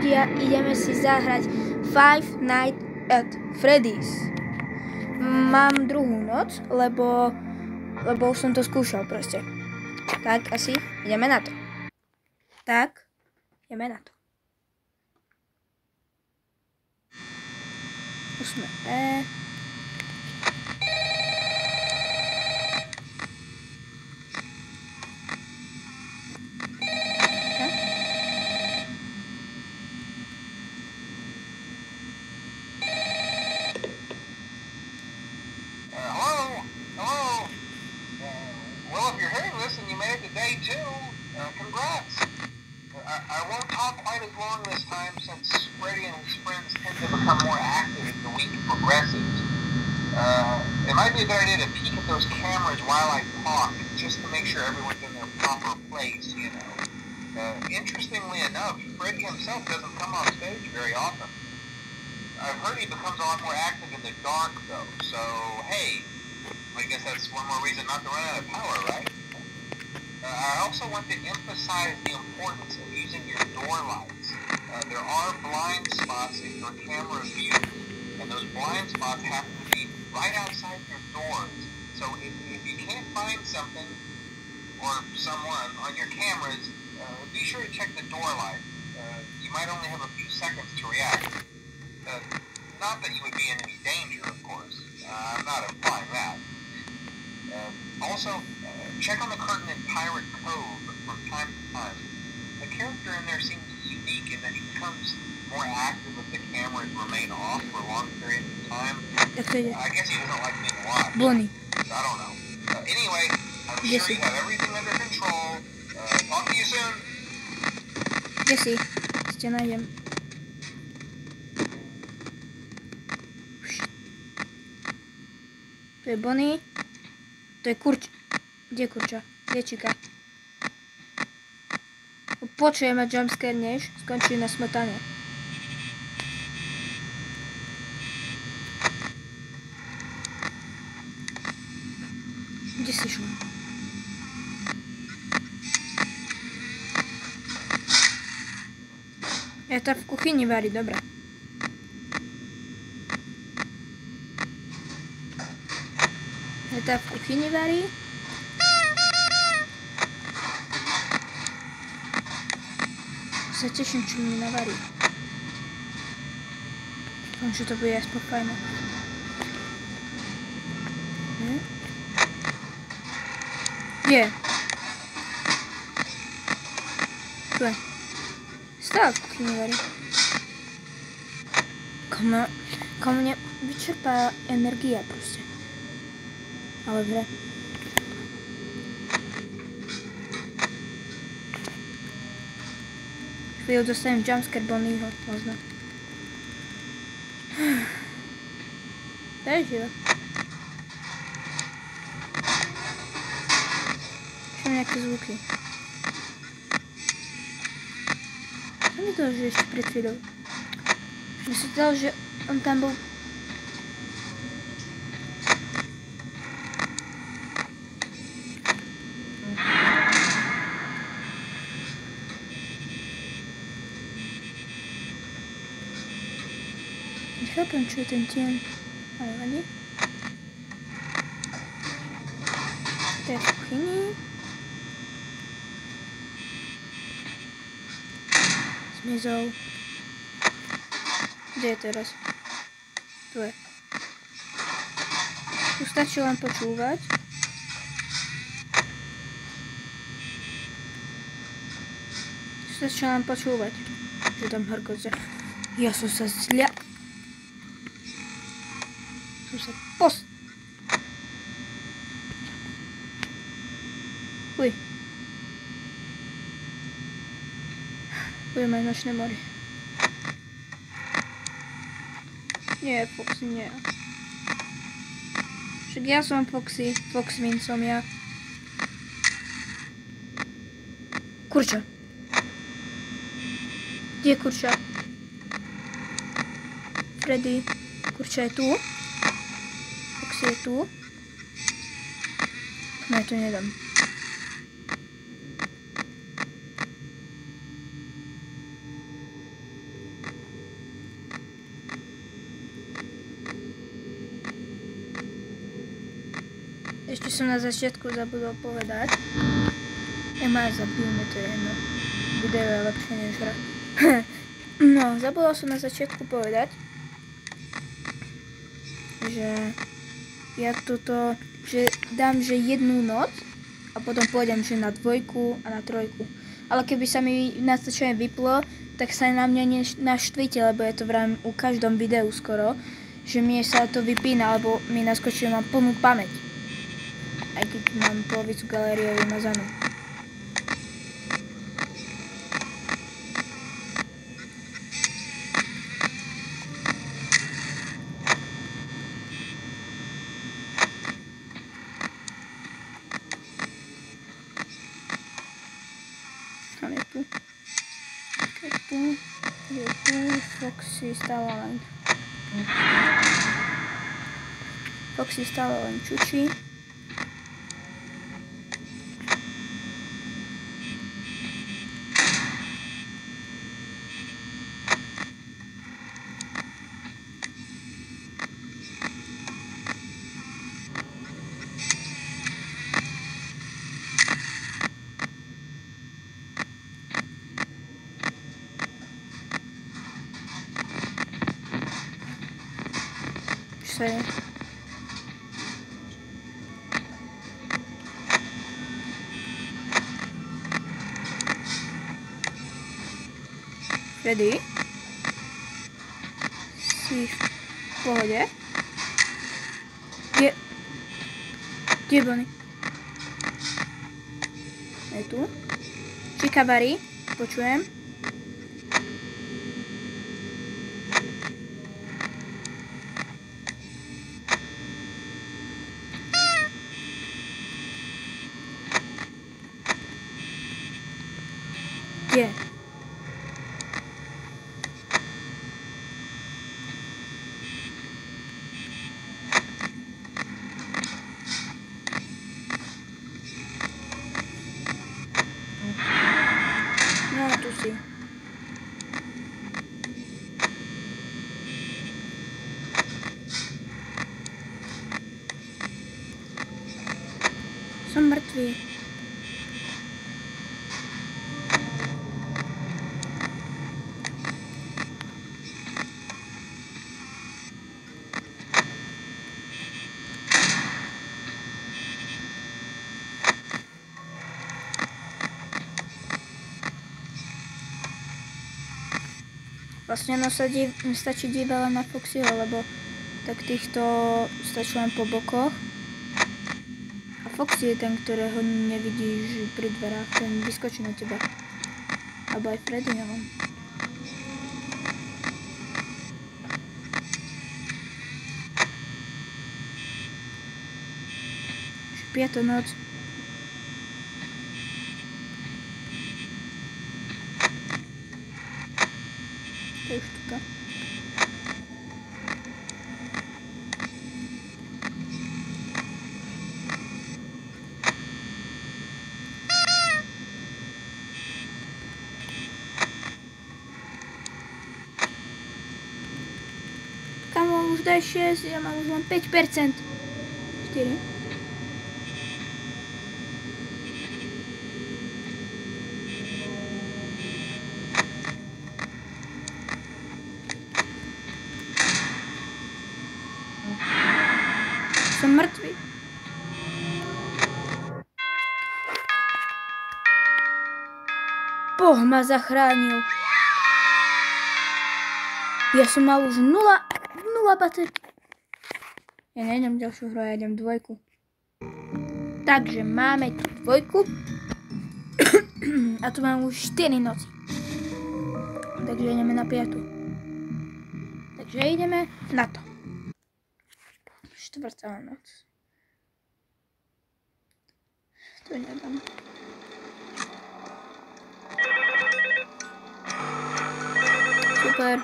ľudia, ideme si zahrať Five Nights at Freddy's. Mám druhú noc, lebo už som to skúšal proste. Tak asi ideme na to. Tak, ideme na to. Pusme E. Congrats! I won't talk quite as long this time since Freddy and his friends tend to become more active as the week progresses. It might be a good idea to peek at those cameras while I talk, just to make sure everyone's in their proper place, you know. Interestingly enough, Freddy himself doesn't come on stage very often. I've heard he becomes a lot more active in the dark, though, so hey, I guess that's one more reason not to run out of power, right? I also want to emphasize the importance of using your door lights. There are blind spots in your camera view, and those blind spots have to be right outside your doors. So if you can't find something or someone on your cameras, be sure to check the door light. You might only have a few seconds to react. Not that you would be in any danger, of course. I'm not implying that. Also, check on the curtain in Pirate Cove from time to time. The character in there seems unique in that he becomes more active if the cameras remain off for long periods of time. I guess he doesn't like being watched. Bonnie. I don't know. Anyway, I'm sure you have everything under control. Talk to you soon. Jesse, ste nájdem. To je Bonnie. To je kurča. Kde je kurča? Kde je čika? Počujeme jumpscare, než skončí na smotane. Kde si šla? Je to v kuchyni varí, dobre. Je to v kuchyni varí. Sa teším, čo mi navarí. Dúfam, že to bude aspoň fajné. Kde? Tu je. Stále v kuchyni varí. Komu mne vyčerpá energia proste. Ale v hre. Chvíľu dostanem jumpscare Bonnieho, možno. To je živé. Čo nejaké zvuky. Čo mi to, že ešte pred chvíľou? Že si dal, že on tam bol. Nechápem, čo je ten tieň. Ale vadí. To je v kuchyni. Zmizol. Kde je teraz? Tu je. Tu stačí len počúvať. Tu stačí len počúvať. Že tam hrkoce. Ja som sa zľa... Uj. Budeme aj nočné mori. Nie, Foxy, nie. Však ja som Foxy. Foxmin som ja. Kurča. Kde je kurča? Freddy. Kurča je tu. Je tu. Ne, to nedám. Ešte som na začiatku zabudol povedať. Ma zabijú, mi to je jedno. Video je lepšie než hra. No, zabudol som na začiatku povedať, že ja toto, že dám, že jednu noc a potom pôjdem, že na 2 a na 3. Ale keby sa mi natáčanie vyplo, tak sa na mňa naštvíte, lebo je to vrám u každom videu skoro, že mne sa to vypína, alebo mi naskočí, mám plnú pamäť. Aj keď mám polovicu galérie vymazanú. Foxy stále len čučí. Freddy? Si v pohode? Kde je Bonnie? Je tu? Čikabari? Počujem. Kde? No, tu si. Som mŕtvý. Vlastne ono sa stačí dívať len na Foxyho, lebo tak týchto stačí len po bokoch. A Foxy je ten, ktorého nevidíš pri dverách, ten vyskočí na teba. Alebo aj Freddy, neviem. Piatá noc. To je už tuto. Kamo, už daj 6, ja mám už len 5%. 4. Som mŕtvý. Boh ma zachránil. Ja som mal už 0 batérií. Ja nejdem ďalšiu hru, ja idem 2. Takže máme tu 2. A tu mám už 4 noci. Takže ideme na 5. Takže ideme na to. 4. noc. To nedám. Super.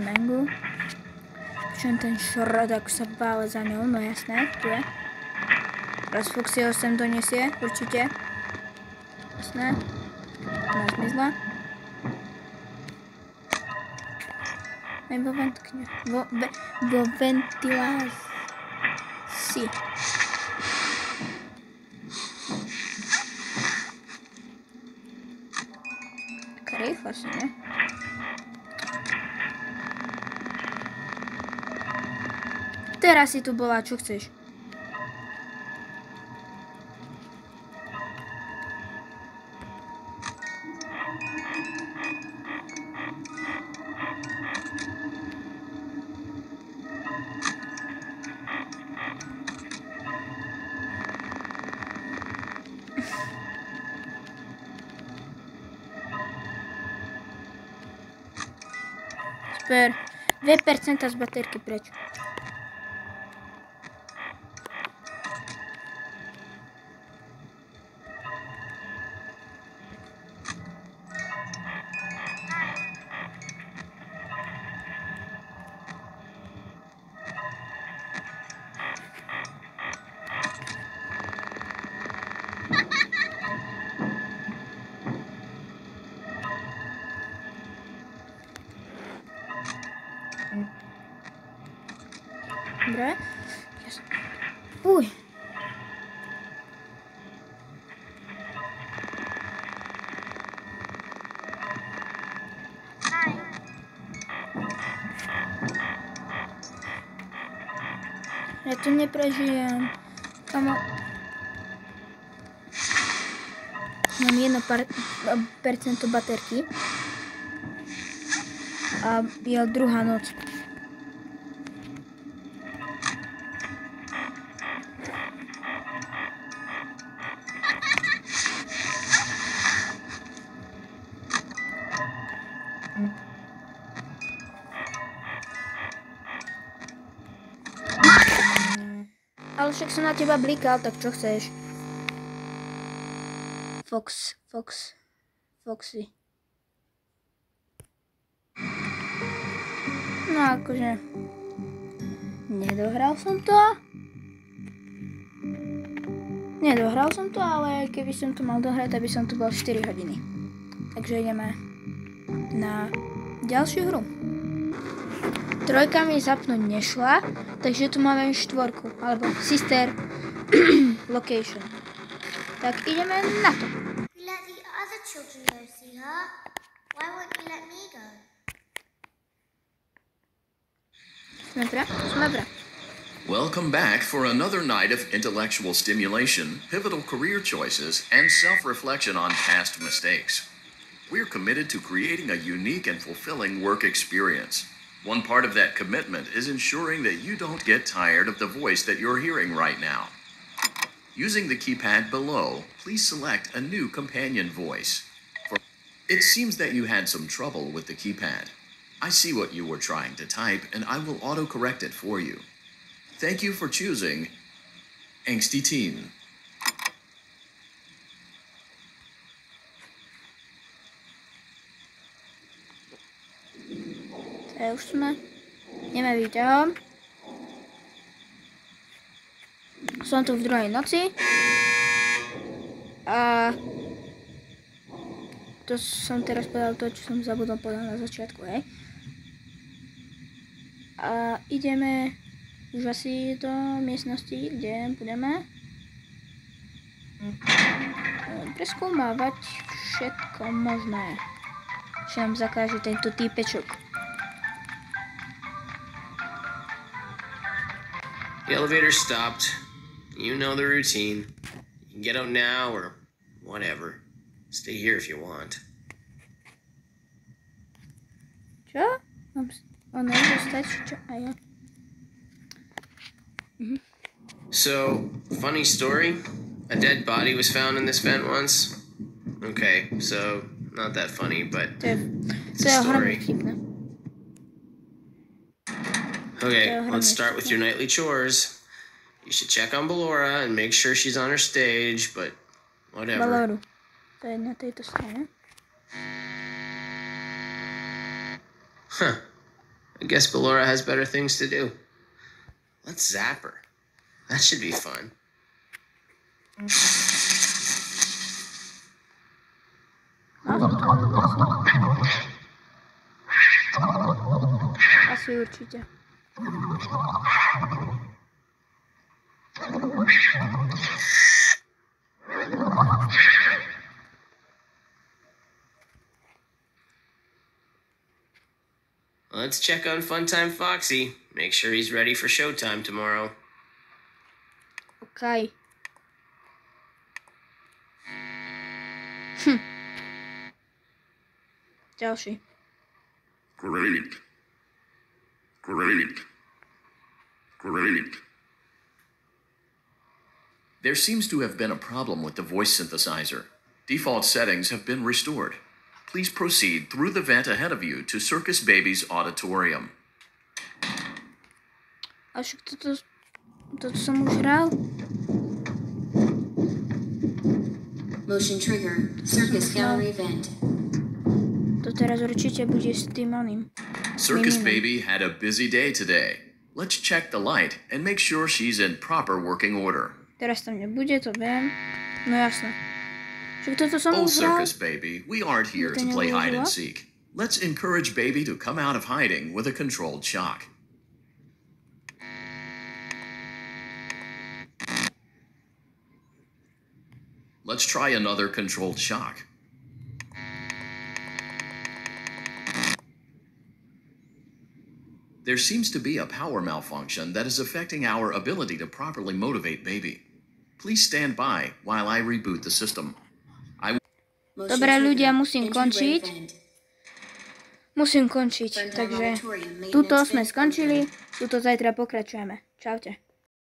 mango. Počujem ten šrot, ako sa bále za ňou, no jasné, tu je. Teraz Foxy ho sem donesie, určite. Jasné. Ona zmizla. Vo ventilácii. Taká rýchla si, ne? Teraz si tu bola, čo chceš? Super. 2% z baterky preč. Dobre. Uj. Ja to neprežijem. Kamo. Mám 1% baterky. A je druhá noc. Ale však som na teba blikal, tak čo chceš? Foxy. No akože... Nedohral som to, ale keby som to mal dohrať, aby som tu bol 4 hodiny. Takže ideme na ďalšiu hru. Trojka mi zapnúť nešla, takže tu máme 4, alebo Sister Location. Tak ideme na to. You let the other children go see her. Why won't you let me go? Sme. Welcome back for another night of intellectual stimulation, pivotal career choices, and self-reflection on past mistakes. We're committed to creating a unique and fulfilling work experience. One part of that commitment is ensuring that you don't get tired of the voice that you're hearing right now. Using the keypad below, please select a new companion voice. It seems that you had some trouble with the keypad. I see what you were trying to type, and I will autocorrect it for you. Thank you for choosing Angsty Teen. Už sme. Ideme video. Som tu v druhej noci. A to som teraz povedal to, čo som zabudol povedať na začiatku, hej. A ideme už asi do miestnosti, kde budeme preskúmavať všetko možné, čo nám zakáže tento týpečok. The elevator stopped. You know the routine. You can get out now or whatever. Stay here if you want. Čo? Ono je dostať, čo? A ja. So, funny story. A dead body was found in this vent once. Okay, so not that funny, but it's a story. Okay, let's start with your nightly chores. You should check on Ballora and make sure she's on her stage, but whatever. Balloru. To je na tejto strane. Huh. I guess Ballora has better things to do. Let's zap her. That should be fun. Asi určite. Let's check on Funtime Foxy. Make sure he's ready for showtime tomorrow. OK. Ďalší. Great. Great. Great. There seems to have been a problem with the voice synthesizer. Default settings have been restored. Please proceed through the vent ahead of you to Circus Baby's auditorium. A však toto som už hral. Motion trigger. Circus gallery vent. To teraz určite bude s tým oným. Circus Baby had a busy day today. Let's check the light and make sure she's in proper working order. Teraz tam nebude, to viem. No jasné. Však toto som Oh, už hral. Circus Baby, we aren't here to play hide and seek. Let's encourage Baby to come out of hiding with a controlled shock. Let's try another controlled shock. There seems to be a power malfunction that is affecting our ability to properly motivate Baby. Please stand by while I reboot the system. Dobre ľudia, musím končiť. Takže tuto sme skončili, tuto zajtra pokračujeme. Čaute.